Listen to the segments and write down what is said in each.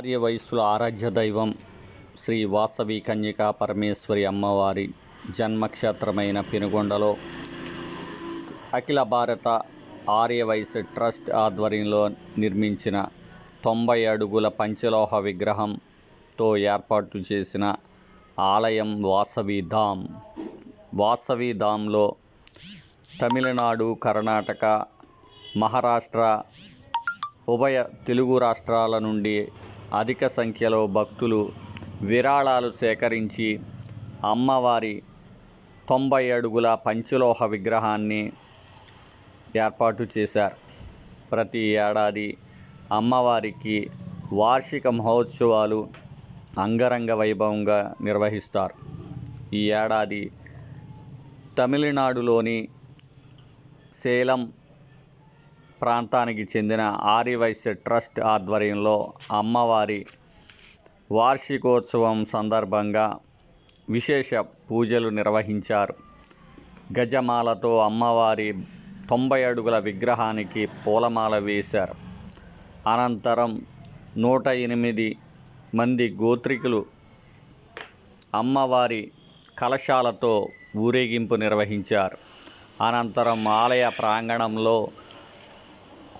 ఆర్యవైశ్యుల ఆరాధ్య దైవం శ్రీ వాసవి కన్యకా పరమేశ్వరి అమ్మవారి జన్మక్షేత్రమైన పెనుగొండలో అఖిల భారత ఆర్యవైశ్య ట్రస్ట్ ఆధ్వర్యంలో నిర్మించిన 90 అడుగుల పంచలోహ విగ్రహంతో ఏర్పాటు చేసిన ఆలయం వాసవి ధామ్లో తమిళనాడు, కర్ణాటక, మహారాష్ట్ర, ఉభయ తెలుగు రాష్ట్రాల నుండి అధిక సంఖ్యలో భక్తులు విరాళాలు సేకరించి అమ్మవారి 90 అడుగుల పంచలోహ విగ్రహాన్ని ఏర్పాటు చేశారు. ప్రతి ఏడాది అమ్మవారికి వార్షిక మహోత్సవాలు అంగరంగ వైభవంగా నిర్వహిస్తారు. ఈ ఏడాది తమిళనాడులోని సేలం ప్రాంతానికి చెందిన ఆర్యవైశ్య ట్రస్ట్ ఆధ్వర్యంలో అమ్మవారి వార్షికోత్సవం సందర్భంగా విశేష పూజలు నిర్వహించారు. గజమాలతో అమ్మవారి 90 అడుగుల విగ్రహానికి పూలమాల వేశారు. అనంతరం 108 మంది గోత్రికులు అమ్మవారి కలశాలతో ఊరేగింపు నిర్వహించారు. అనంతరం ఆలయ ప్రాంగణంలో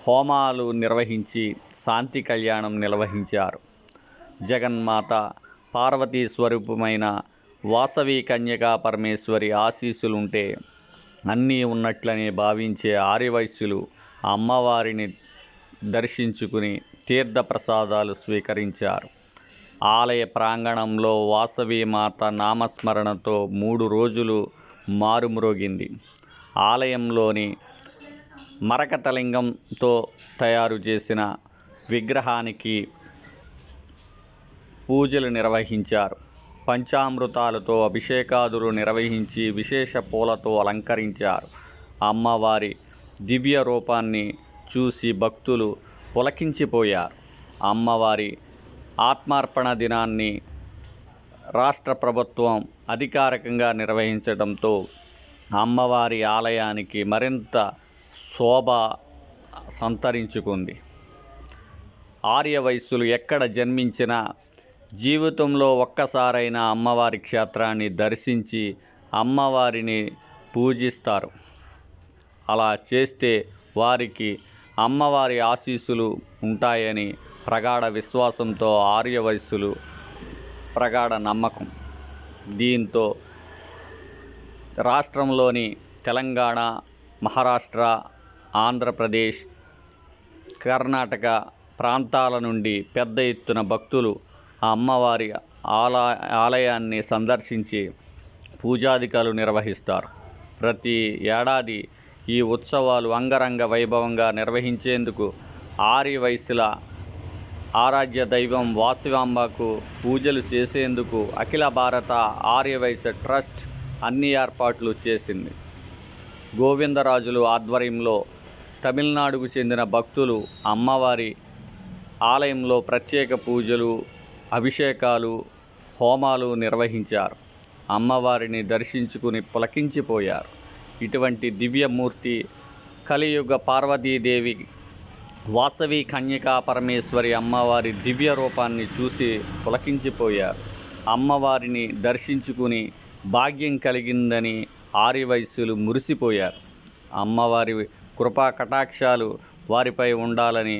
హోమాలు నిర్వహించి శాంతి కళ్యాణం నిర్వహించారు. జగన్మాత పార్వతీ స్వరూపమైన వాసవి కన్యకా పరమేశ్వరి ఆశీస్సులుంటే అన్నీ ఉన్నట్లని భావించే ఆర్యవైశ్యులు అమ్మవారిని దర్శించుకుని తీర్థప్రసాదాలు స్వీకరించారు. ఆలయ ప్రాంగణంలో వాసవి మాత నామస్మరణతో 3 రోజులు మారుమ్రోగింది. ఆలయంలోని మరకతలింగంతో తయారు చేసిన విగ్రహానికి పూజలు నిర్వహించారు. పంచామృతాలతో అభిషేకాదులు నిర్వహించి విశేష పూలతో అలంకరించారు. అమ్మవారి దివ్య రూపాన్ని చూసి భక్తులు పులకించిపోయారు. అమ్మవారి ఆత్మార్పణ దినాన్ని రాష్ట్ర ప్రభుత్వం అధికారికంగా నిర్వహించడంతో అమ్మవారి ఆలయానికి మరింత శోభ సంతరించుకుంది. ఆర్యవైశ్యులు ఎక్కడ జన్మించినా జీవితంలో ఒక్కసారైనా అమ్మవారి క్షేత్రాన్ని దర్శించి అమ్మవారిని పూజిస్తారు. అలా చేస్తే వారికి అమ్మవారి ఆశీస్సులు ఉంటాయని ప్రగాఢ విశ్వాసంతో ఆర్యవైశ్యులు ప్రగాఢ నమ్మకం. దీంతో రాష్ట్రంలోని తెలంగాణ, మహారాష్ట్ర, ఆంధ్రప్రదేశ్, కర్ణాటక ప్రాంతాల నుండి పెద్ద ఎత్తున భక్తులు ఆ అమ్మవారి ఆలయాన్ని సందర్శించి పూజాధికాలు నిర్వహిస్తారు. ప్రతి ఏడాది ఈ ఉత్సవాలు అంగరంగ వైభవంగా నిర్వహించేందుకు ఆర్యవైశ్యుల ఆరాధ్య దైవం వాసవాంబకు పూజలు చేసేందుకు అఖిల భారత ఆర్యవైశ్య ట్రస్ట్ అన్ని ఏర్పాట్లు చేసింది. గోవిందరాజులు ఆధ్వర్యంలో తమిళనాడుకు చెందిన భక్తులు అమ్మవారి ఆలయంలో ప్రత్యేక పూజలు, అభిషేకాలు, హోమాలు నిర్వహించారు. అమ్మవారిని దర్శించుకుని పులకించిపోయారు. ఇటువంటి దివ్యమూర్తి కలియుగ పార్వతీదేవి వాసవి కన్యకా పరమేశ్వరి అమ్మవారి దివ్య రూపాన్ని చూసి పులకించిపోయారు. అమ్మవారిని దర్శించుకుని భాగ్యం కలిగిందని ఆర్యవైశ్యులు మురిసిపోయారు. అమ్మవారి కృపా కటాక్షాలు వారిపై ఉండాలని